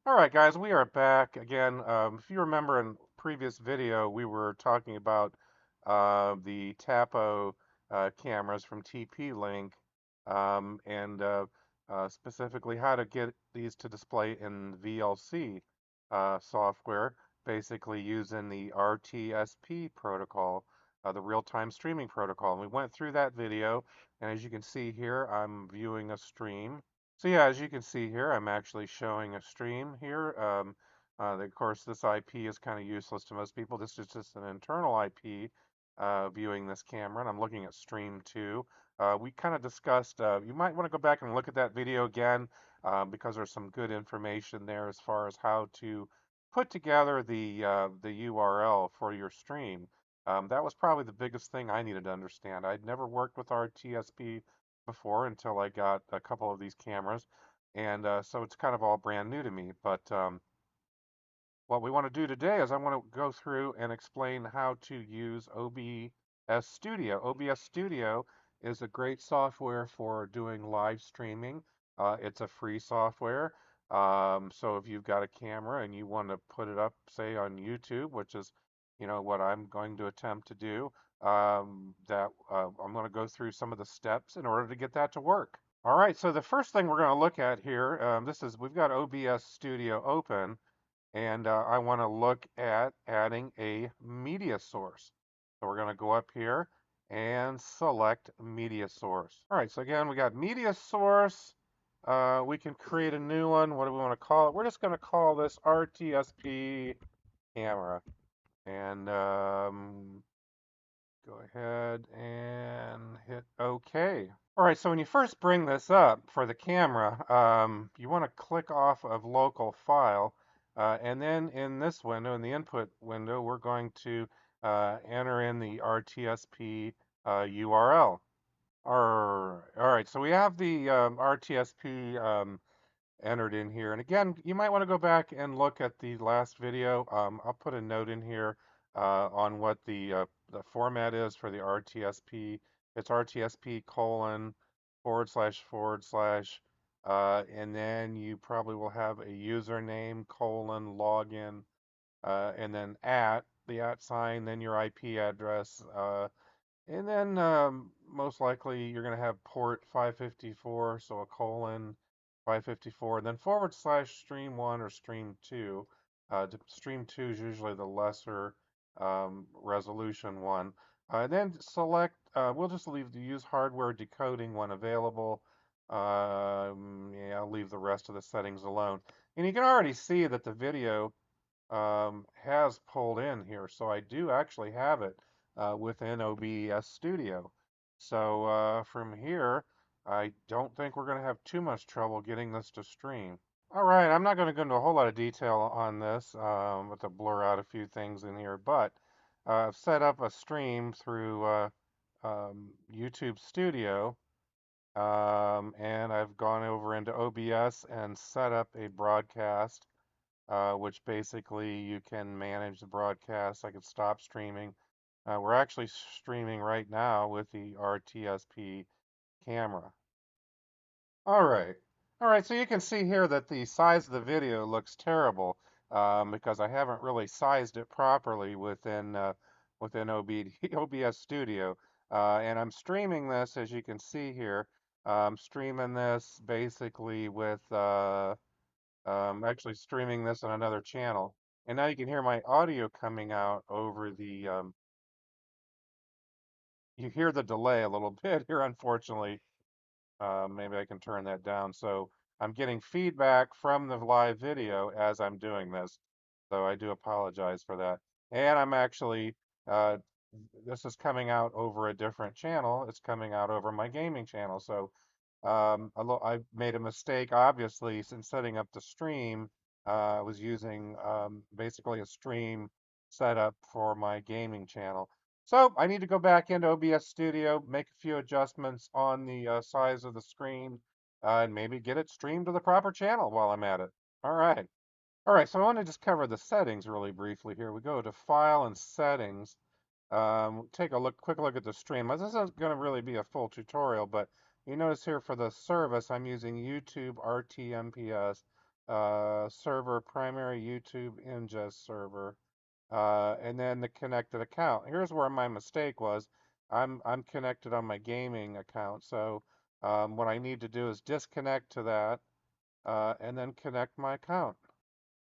All right, guys, we are back again. If you remember in previous video, we were talking about the Tapo cameras from TP-Link and specifically how to get these to display in VLC software, basically using the RTSP protocol, the real-time streaming protocol. And we went through that video, and as you can see here, I'm viewing a stream. So yeah, as you can see here, I'm actually showing a stream here. Of course, this IP is kind of useless to most people. This is just an internal IP viewing this camera, and I'm looking at stream 2. We kind of discussed, you might want to go back and look at that video again because there's some good information there as far as how to put together the URL for your stream. That was probably the biggest thing I needed to understand. I'd never worked with RTSP before until I got a couple of these cameras, and so it's kind of all brand new to me. But what we want to do today is I want to go through and explain how to use OBS Studio. OBS Studio is a great software for doing live streaming. It's a free software. So if you've got a camera and you want to put it up, say on YouTube, which is, what I'm going to attempt to do, I'm going to go through some of the steps in order to get that to work. All right, so the first thing we're going to look at here, we've got OBS Studio open, and I want to look at adding a media source. So we're going to go up here and select media source. All right, so again, we got media source. We can create a new one. What do we want to call it? We're just going to call this RTSP camera. And go ahead and hit OK. All right, so when you first bring this up for the camera, you want to click off of local file, and then in this window, in the input window, we're going to enter in the RTSP URL. All right, so we have the RTSP entered in here. And again, you might want to go back and look at the last video. I'll put a note in here on what the format is for the RTSP. It's RTSP colon / and then you probably will have a username colon login and then the @ sign, then your IP address, and then most likely you're going to have port 554, so a colon 554, and then / stream 1 or stream 2. Stream 2 is usually the lesser resolution one. And then select, we'll just leave the use hardware decoding when available. Yeah, I'll leave the rest of the settings alone. And you can already see that the video has pulled in here. So I do actually have it within OBS Studio. So from here, I don't think we're going to have too much trouble getting this to stream. All right, I'm not going to go into a whole lot of detail on this, but to blur out a few things in here, but I've set up a stream through YouTube Studio, and I've gone over into OBS and set up a broadcast which basically you can manage the broadcast. I could stop streaming. We're actually streaming right now with the RTSP camera. All right. All right, so you can see here that the size of the video looks terrible because I haven't really sized it properly within OBS Studio. And I'm streaming this, as you can see here. I'm streaming this basically with actually streaming this on another channel. And now you can hear my audio coming out over you hear the delay a little bit here, unfortunately. Maybe I can turn that down. So I'm getting feedback from the live video as I'm doing this. So I do apologize for that. And I'm actually, uh, this is coming out over a different channel. It's coming out over my gaming channel. So I made a mistake, obviously, since setting up the stream. I was using basically a stream setup for my gaming channel. So I need to go back into OBS Studio, make a few adjustments on the size of the screen, and maybe get it streamed to the proper channel while I'm at it. All right. All right, so I want to just cover the settings really briefly here. We go to File and Settings. Take a quick look at the stream. This isn't going to really be a full tutorial, but you notice here for the service, I'm using YouTube RTMPS server, primary YouTube ingest server, and then the connected account. Here's where my mistake was. I'm connected on my gaming account, so what I need to do is disconnect to that and then connect my account.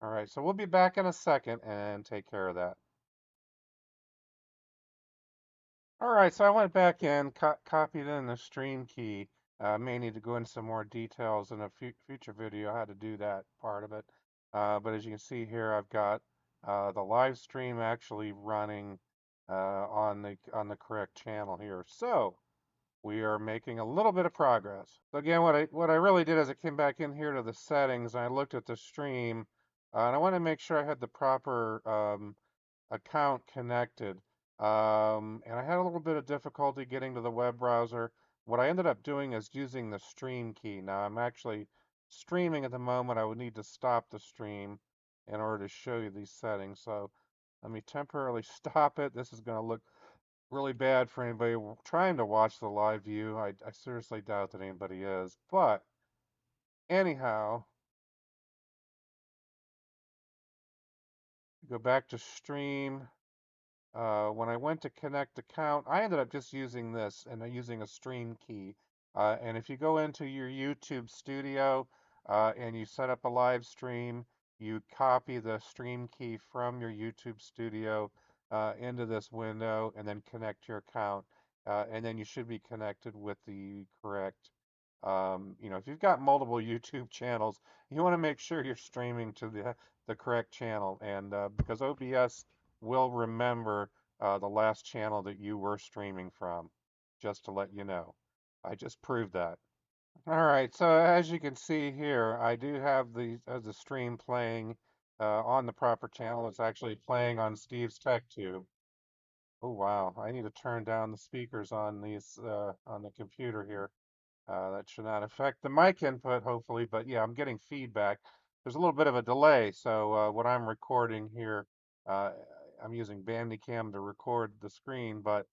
All right, so we'll be back in a second and take care of that. All right, so I went back in, copied in the stream key. May need to go into some more details in a future video how to do that part of it. But as you can see here, I've got the live stream actually running on the correct channel here. So we are making a little bit of progress. So again, what I really did is I came back in here to the settings and I looked at the stream, and I want to make sure I had the proper account connected. And I had a little bit of difficulty getting to the web browser. What I ended up doing is using the stream key. Now I'm actually streaming at the moment. I would need to stop the stream in order to show you these settings. So let me temporarily stop it. This is going to look really bad for anybody trying to watch the live view. I seriously doubt that anybody is. But anyhow, go back to stream. When I went to connect account, I ended up just using this and using a stream key. And if you go into your YouTube Studio and you set up a live stream, you copy the stream key from your YouTube Studio into this window and then connect your account. And then you should be connected with the correct, if you've got multiple YouTube channels, you want to make sure you're streaming to the correct channel. And because OBS will remember the last channel that you were streaming from, just to let you know. I just proved that. All right, so as you can see here, I do have the stream playing on the proper channel. It's actually playing on Steve's Tech Tube. Oh wow, I need to turn down the speakers on these on the computer here. That should not affect the mic input, hopefully, but yeah, I'm getting feedback. There's a little bit of a delay, so what I'm recording here, uh, I'm using Bandicam to record the screen, but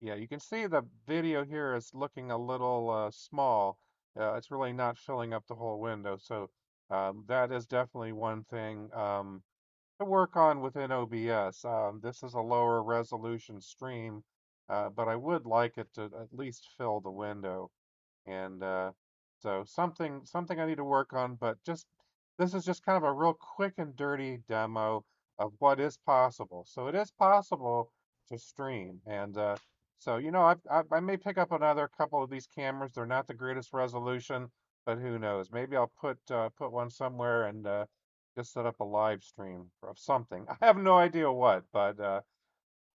yeah, you can see the video here is looking a little small. It's really not filling up the whole window, so that is definitely one thing to work on within OBS. This is a lower resolution stream, but I would like it to at least fill the window. And so something I need to work on, but just this is just kind of a real quick and dirty demo of what is possible. So it is possible to stream, and so I may pick up another couple of these cameras. They're not the greatest resolution, but who knows? Maybe I'll put one somewhere and just set up a live stream of something. I have no idea what, but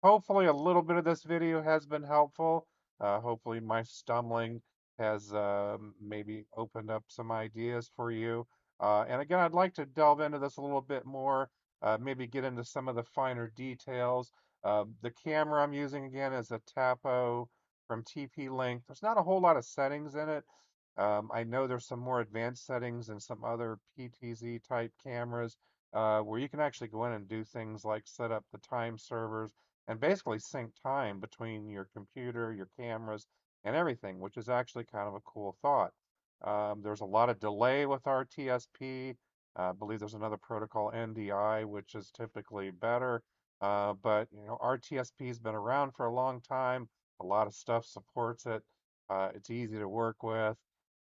hopefully a little bit of this video has been helpful. Hopefully my stumbling has maybe opened up some ideas for you. And again, I'd like to delve into this a little bit more, maybe get into some of the finer details. The camera I'm using again is a Tapo from TP-Link. There's not a whole lot of settings in it. I know there's some more advanced settings in some other PTZ type cameras where you can actually go in and do things like set up the time servers and basically sync time between your computer, your cameras, and everything, which is actually kind of a cool thought. There's a lot of delay with RTSP. I believe there's another protocol, NDI, which is typically better. But RTSP has been around for a long time. A lot of stuff supports it. It's easy to work with,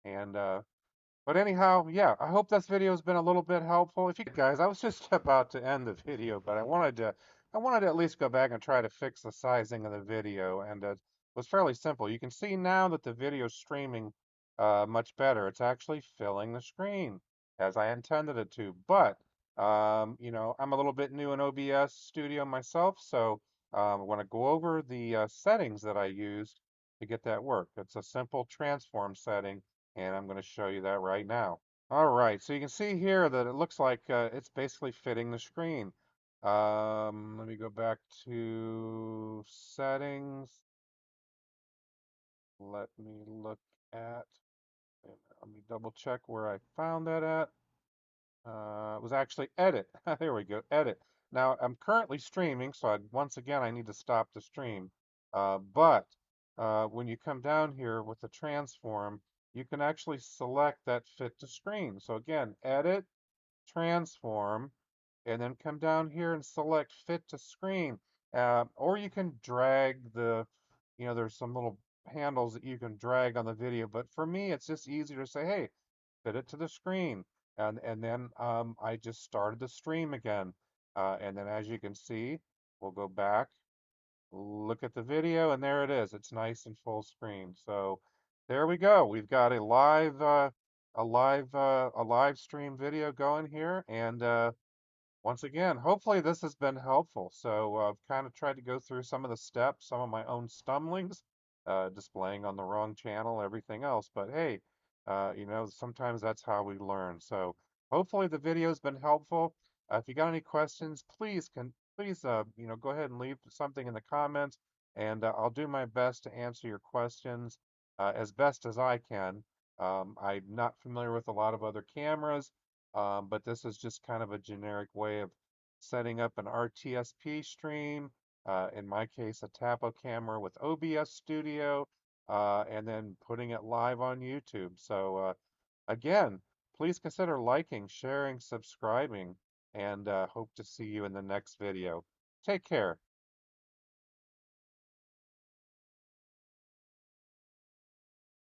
and but anyhow, yeah, I hope this video has been a little bit helpful. If you guys, I was just about to end the video, but I wanted to at least go back and try to fix the sizing of the video, and it was fairly simple. You can see now that the video is streaming much better. It's actually filling the screen as I intended it to. But I'm a little bit new in OBS Studio myself, so I want to go over the settings that I used to get that work. It's a simple transform setting and I'm going to show you that right now. All right, so you can see here that it looks like it's basically fitting the screen. Let me go back to settings. Let me look at, let me double check where I found that at. It was actually edit. There we go, edit. Now I'm currently streaming, so once again I need to stop the stream. But when you come down here with the transform, you can actually select that fit to screen. So again, edit, transform, and then come down here and select fit to screen. Or you can drag there's some little handles that you can drag on the video, but for me, it's just easier to say, hey, fit it to the screen. And then I just started the stream again. And then as you can see, we'll go back, look at the video, and there it is. It's nice and full screen. So there we go. We've got a live stream video going here, and once again, hopefully this has been helpful. So I've kind of tried to go through some of the steps, some of my own stumblings, displaying on the wrong channel, everything else. But hey, sometimes that's how we learn. So hopefully the video has been helpful. If you got any questions, please go ahead and leave something in the comments, and I'll do my best to answer your questions as best as I can. I'm not familiar with a lot of other cameras. But this is just kind of a generic way of setting up an RTSP stream, in my case, a Tapo camera with OBS Studio, and then putting it live on YouTube. So again, please consider liking, sharing, subscribing, and hope to see you in the next video. Take care.